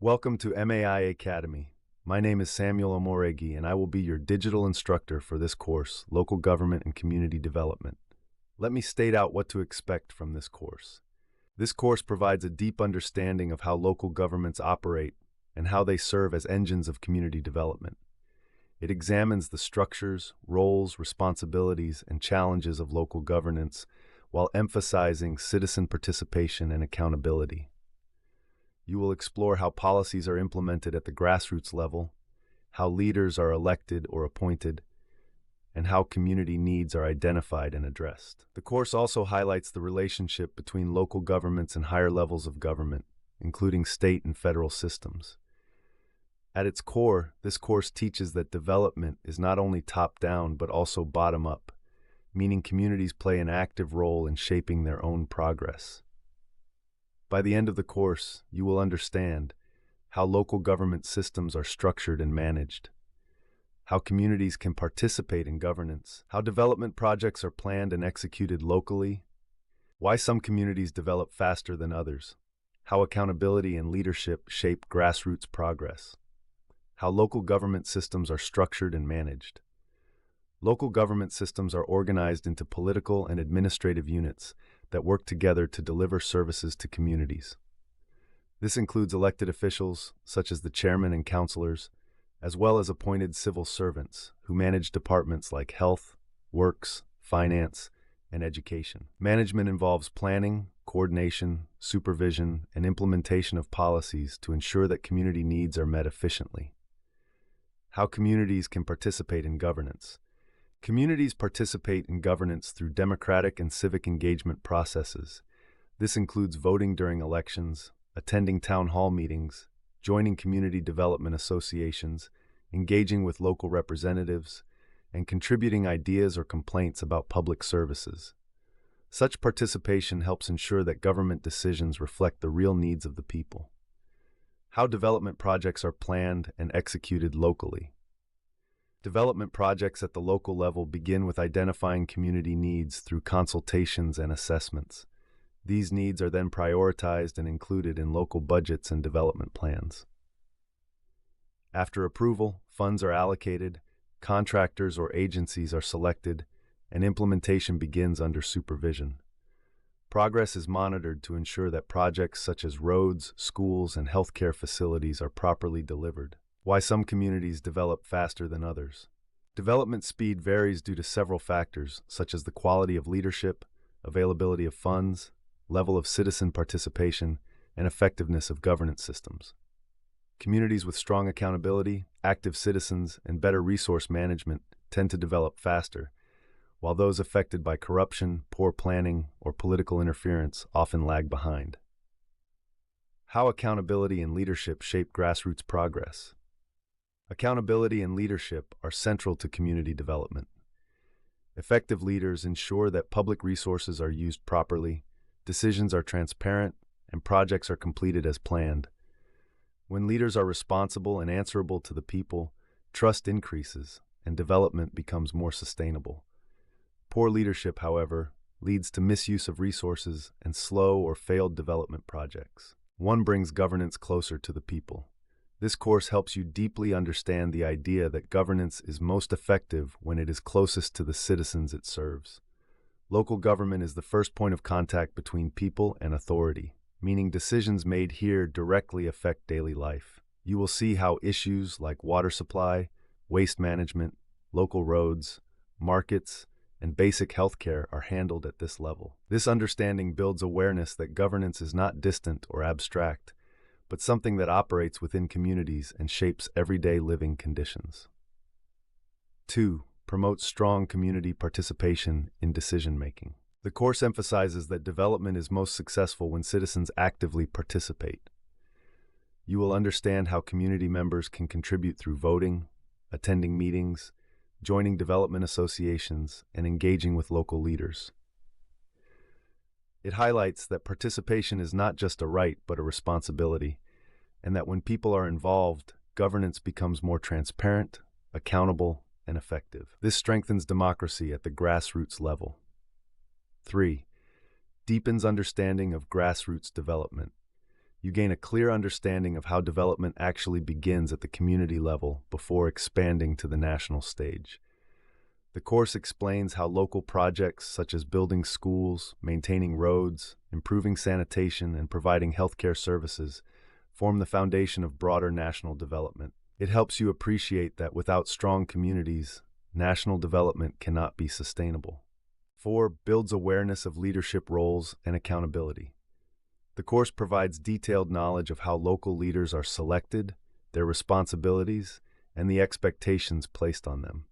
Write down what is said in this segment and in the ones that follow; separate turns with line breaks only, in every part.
Welcome to MAI Academy. My name is Samuel Omoregi, and I will be your digital instructor for this course, Local Government and Community Development. Let me state out what to expect from this course. This course provides a deep understanding of how local governments operate and how they serve as engines of community development. It examines the structures, roles, responsibilities, and challenges of local governance while emphasizing citizen participation and accountability. You will explore how policies are implemented at the grassroots level, how leaders are elected or appointed, and how community needs are identified and addressed. The course also highlights the relationship between local governments and higher levels of government, including state and federal systems. At its core, this course teaches that development is not only top-down but also bottom-up, meaning communities play an active role in shaping their own progress. By the end of the course, you will understand how local government systems are structured and managed, how communities can participate in governance, how development projects are planned and executed locally, why some communities develop faster than others, how accountability and leadership shape grassroots progress, how local government systems are structured and managed. Local government systems are organized into political and administrative units that work together to deliver services to communities. This includes elected officials, such as the chairman and councilors, as well as appointed civil servants who manage departments like health, works, finance, and education. Management involves planning, coordination, supervision, and implementation of policies to ensure that community needs are met efficiently. How communities can participate in governance. Communities participate in governance through democratic and civic engagement processes. This includes voting during elections, attending town hall meetings, joining community development associations, engaging with local representatives, and contributing ideas or complaints about public services. Such participation helps ensure that government decisions reflect the real needs of the people. How development projects are planned and executed locally. Development projects at the local level begin with identifying community needs through consultations and assessments. These needs are then prioritized and included in local budgets and development plans. After approval, funds are allocated, contractors or agencies are selected, and implementation begins under supervision. Progress is monitored to ensure that projects such as roads, schools, and healthcare facilities are properly delivered. Why some communities develop faster than others. Development speed varies due to several factors, such as the quality of leadership, availability of funds, level of citizen participation, and effectiveness of governance systems. Communities with strong accountability, active citizens, and better resource management tend to develop faster, while those affected by corruption, poor planning, or political interference often lag behind. How accountability and leadership shape grassroots progress. Accountability and leadership are central to community development. Effective leaders ensure that public resources are used properly, decisions are transparent, and projects are completed as planned. When leaders are responsible and answerable to the people, trust increases and development becomes more sustainable. Poor leadership, however, leads to misuse of resources and slow or failed development projects. One brings governance closer to the people. This course helps you deeply understand the idea that governance is most effective when it is closest to the citizens it serves. Local government is the first point of contact between people and authority, meaning decisions made here directly affect daily life. You will see how issues like water supply, waste management, local roads, markets, and basic healthcare are handled at this level. This understanding builds awareness that governance is not distant or abstract, but something that operates within communities and shapes everyday living conditions. 2. Promotes strong community participation in decision-making. The course emphasizes that development is most successful when citizens actively participate. You will understand how community members can contribute through voting, attending meetings, joining development associations, and engaging with local leaders. It highlights that participation is not just a right but a responsibility, and that when people are involved, governance becomes more transparent, accountable, and effective. This strengthens democracy at the grassroots level. 3. Deepens understanding of grassroots development. You gain a clear understanding of how development actually begins at the community level before expanding to the national stage. The course explains how local projects such as building schools, maintaining roads, improving sanitation, and providing healthcare services form the foundation of broader national development. It helps you appreciate that without strong communities, national development cannot be sustainable. 4. Builds awareness of leadership roles and accountability. The course provides detailed knowledge of how local leaders are selected, their responsibilities, and the expectations placed on them.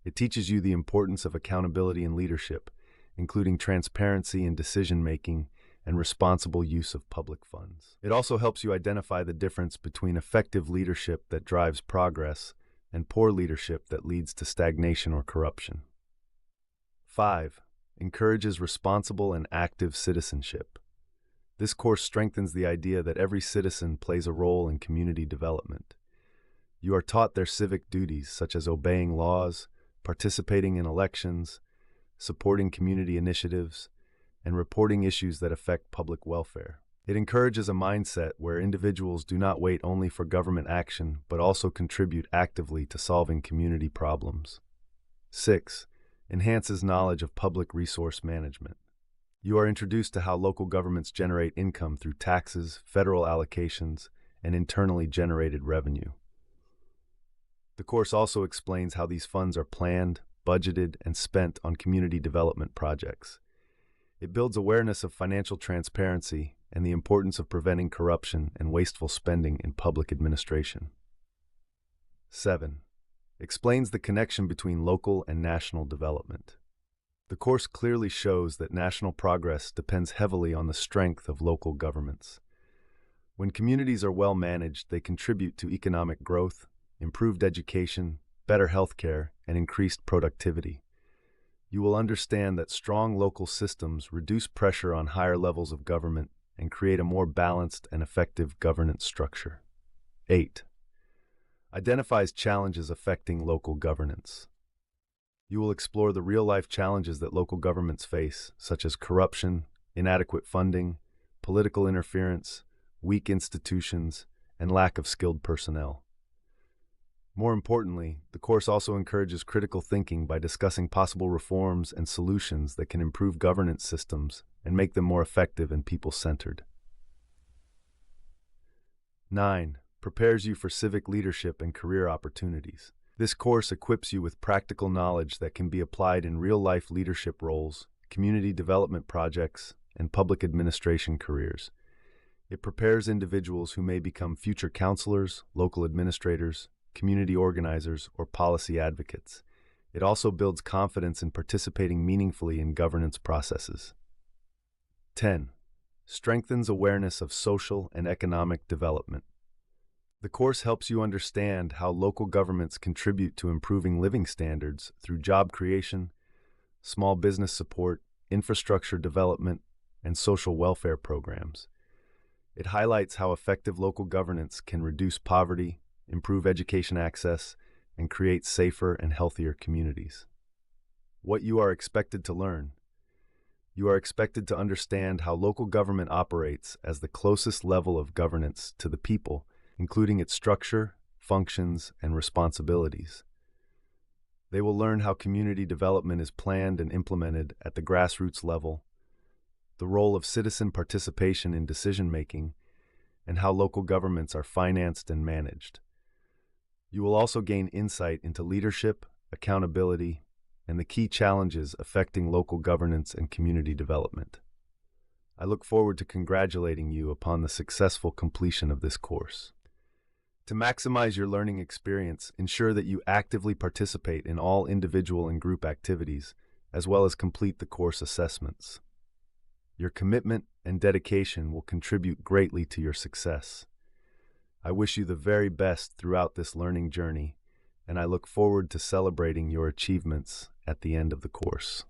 It teaches you the importance of accountability in leadership, including transparency in decision-making and responsible use of public funds. It also helps you identify the difference between effective leadership that drives progress and poor leadership that leads to stagnation or corruption. 5. Encourages responsible and active citizenship. This course strengthens the idea that every citizen plays a role in community development. You are taught their civic duties, such as obeying laws, participating in elections, supporting community initiatives, and reporting issues that affect public welfare. It encourages a mindset where individuals do not wait only for government action, but also contribute actively to solving community problems. 6. Enhances knowledge of public resource management. You are introduced to how local governments generate income through taxes, federal allocations, and internally generated revenue. The course also explains how these funds are planned, budgeted, and spent on community development projects. It builds awareness of financial transparency and the importance of preventing corruption and wasteful spending in public administration. 7. Explains the connection between local and national development. The course clearly shows that national progress depends heavily on the strength of local governments. When communities are well managed, they contribute to economic growth, improved education, better healthcare, and increased productivity. You will understand that strong local systems reduce pressure on higher levels of government and create a more balanced and effective governance structure. 8. Identifies challenges affecting local governance. You will explore the real-life challenges that local governments face, such as corruption, inadequate funding, political interference, weak institutions, and lack of skilled personnel. More importantly, the course also encourages critical thinking by discussing possible reforms and solutions that can improve governance systems and make them more effective and people-centered. 9. Prepares you for civic leadership and career opportunities. This course equips you with practical knowledge that can be applied in real-life leadership roles, community development projects, and public administration careers. It prepares individuals who may become future counselors, local administrators, community organizers, or policy advocates. It also builds confidence in participating meaningfully in governance processes. 10. Strengthens awareness of social and economic development. The course helps you understand how local governments contribute to improving living standards through job creation, small business support, infrastructure development, and social welfare programs. It highlights how effective local governance can reduce poverty, improve education access, and create safer and healthier communities. What you are expected to learn. You are expected to understand how local government operates as the closest level of governance to the people, including its structure, functions, and responsibilities. They will learn how community development is planned and implemented at the grassroots level, the role of citizen participation in decision-making, and how local governments are financed and managed. You will also gain insight into leadership, accountability, and the key challenges affecting local governance and community development. I look forward to congratulating you upon the successful completion of this course. To maximize your learning experience, ensure that you actively participate in all individual and group activities, as well as complete the course assessments. Your commitment and dedication will contribute greatly to your success. I wish you the very best throughout this learning journey, and I look forward to celebrating your achievements at the end of the course.